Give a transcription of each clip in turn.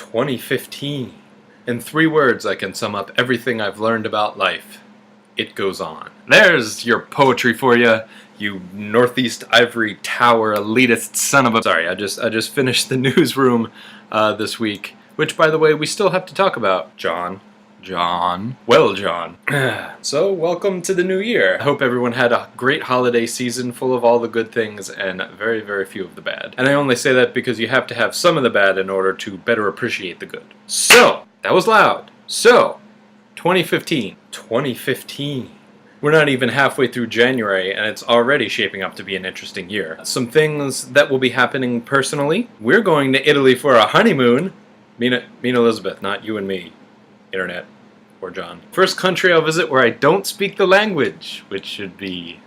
2015. In 3 words, I can sum up everything I've learned about life. It goes on. There's your poetry for you, you Northeast Ivory Tower elitist son of a... Sorry, I just finished the newsroom this week, which, by the way, we still have to talk about. John. Well, John. So, welcome to the new year. I hope everyone had a great holiday season full of all the good things and very, very few of the bad. And I only say that because you have to have some of the bad in order to better appreciate the good. So, that was loud. So, 2015. We're not even halfway through January, and it's already shaping up to be an interesting year. Some things that will be happening personally. We're going to Italy for a honeymoon. Me and Elizabeth, not you and me. Internet. Or John. First country I'll visit where I don't speak the language, which should be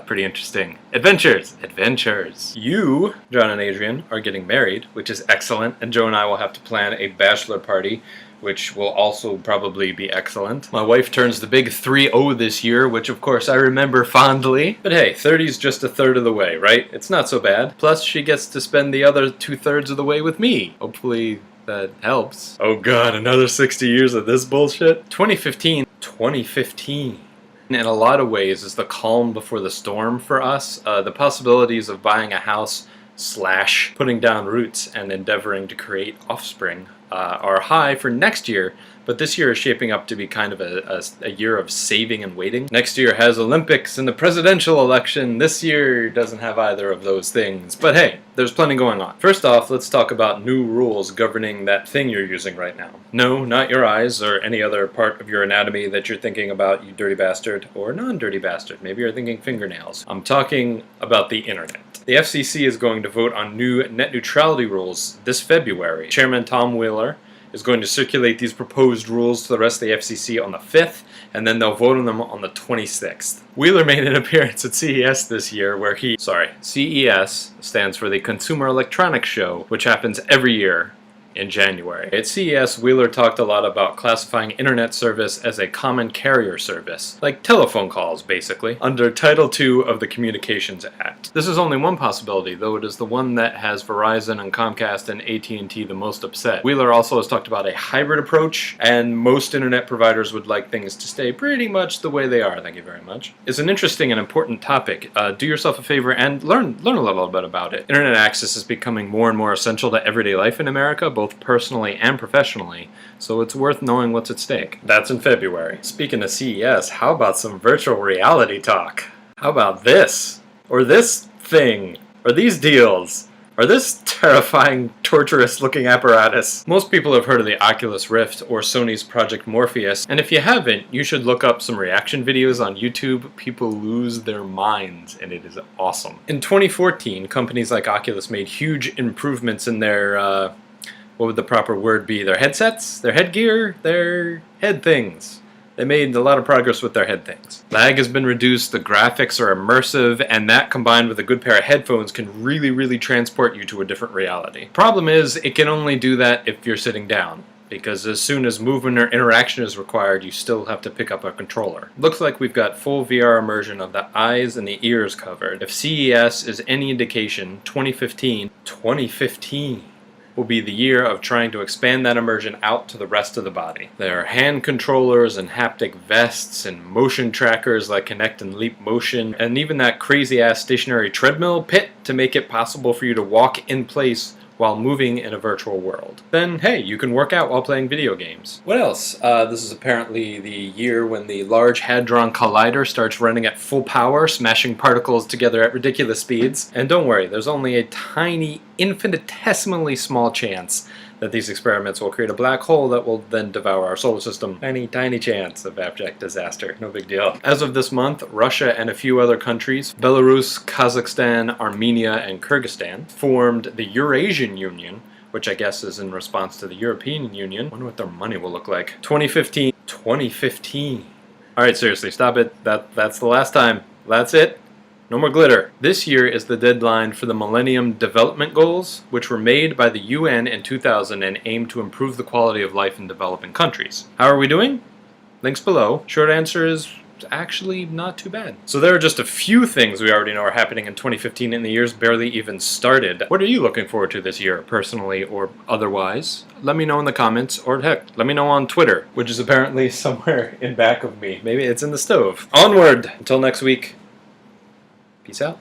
pretty interesting. Adventures! You, John and Adrian, are getting married, which is excellent, and Joe and I will have to plan a bachelor party, which will also probably be excellent. My wife turns the big 3-0 this year, which of course I remember fondly. But hey, 30's just a third of the way, right? It's not so bad. Plus, she gets to spend the other 2/3 of the way with me. Hopefully that helps. Oh god, another 60 years of this bullshit? 2015. In a lot of ways is the calm before the storm for us. The possibilities of buying a house / putting down roots and endeavoring to create offspring are high for next year, but this year is shaping up to be kind of a year of saving and waiting. Next year has Olympics and the presidential election. This year doesn't have either of those things, but hey, there's plenty going on. First off, let's talk about new rules governing that thing you're using right now. No, not your eyes or any other part of your anatomy that you're thinking about, you dirty bastard, or non-dirty bastard. Maybe you're thinking fingernails. I'm talking about the internet. The FCC is going to vote on new net neutrality rules this February. Chairman Tom Wheeler is going to circulate these proposed rules to the rest of the FCC on the 5th, and then they'll vote on them on the 26th. Wheeler made an appearance at CES this year where CES stands for the Consumer Electronics Show, which happens every year in January. At CES, Wheeler talked a lot about classifying internet service as a common carrier service, like telephone calls, basically, under Title II of the Communications Act. This is only one possibility, though it is the one that has Verizon and Comcast and AT&T the most upset. Wheeler also has talked about a hybrid approach, and most internet providers would like things to stay pretty much the way they are, thank you very much. It's an interesting and important topic. Do yourself a favor and learn a little bit about it. Internet access is becoming more and more essential to everyday life in America, both personally and professionally, so it's worth knowing what's at stake. That's in February. Speaking of CES, how about some virtual reality talk? How about this? Or this thing? Or these deals? Or this terrifying, torturous-looking apparatus? Most people have heard of the Oculus Rift or Sony's Project Morpheus, and if you haven't, you should look up some reaction videos on YouTube. People lose their minds, and it is awesome. In 2014, companies like Oculus made huge improvements in their, what would the proper word be? Their headsets? Their headgear? Their head things. They made a lot of progress with their head things. Lag has been reduced, the graphics are immersive, and that combined with a good pair of headphones can really transport you to a different reality. Problem is, it can only do that if you're sitting down, because as soon as movement or interaction is required, you still have to pick up a controller. Looks like we've got full VR immersion of the eyes and the ears covered. If CES is any indication, 2015 will be the year of trying to expand that immersion out to the rest of the body. There are hand controllers and haptic vests and motion trackers like Kinect and Leap Motion, and even that crazy-ass stationary treadmill pit to make it possible for you to walk in place while moving in a virtual world. Then, hey, you can work out while playing video games. What else? This is apparently the year when the Large Hadron Collider starts running at full power, smashing particles together at ridiculous speeds. And don't worry, there's only a tiny, infinitesimally small chance that these experiments will create a black hole that will then devour our solar system. Tiny chance of abject disaster. No big deal. As of this month, Russia and a few other countries, Belarus, Kazakhstan, Armenia, and Kyrgyzstan, formed the Eurasian Union, which I guess is in response to the European Union. I wonder what their money will look like. 2015. Alright, seriously, stop it. That's the last time. That's it. No more glitter. This year is the deadline for the Millennium Development Goals, which were made by the UN in 2000 and aim to improve the quality of life in developing countries. How are we doing? Links below. Short answer is actually not too bad. So there are just a few things we already know are happening in 2015 and the year's barely even started. What are you looking forward to this year, personally or otherwise? Let me know in the comments, or heck, let me know on Twitter, which is apparently somewhere in back of me. Maybe it's in the stove. Onward! Until next week, peace out.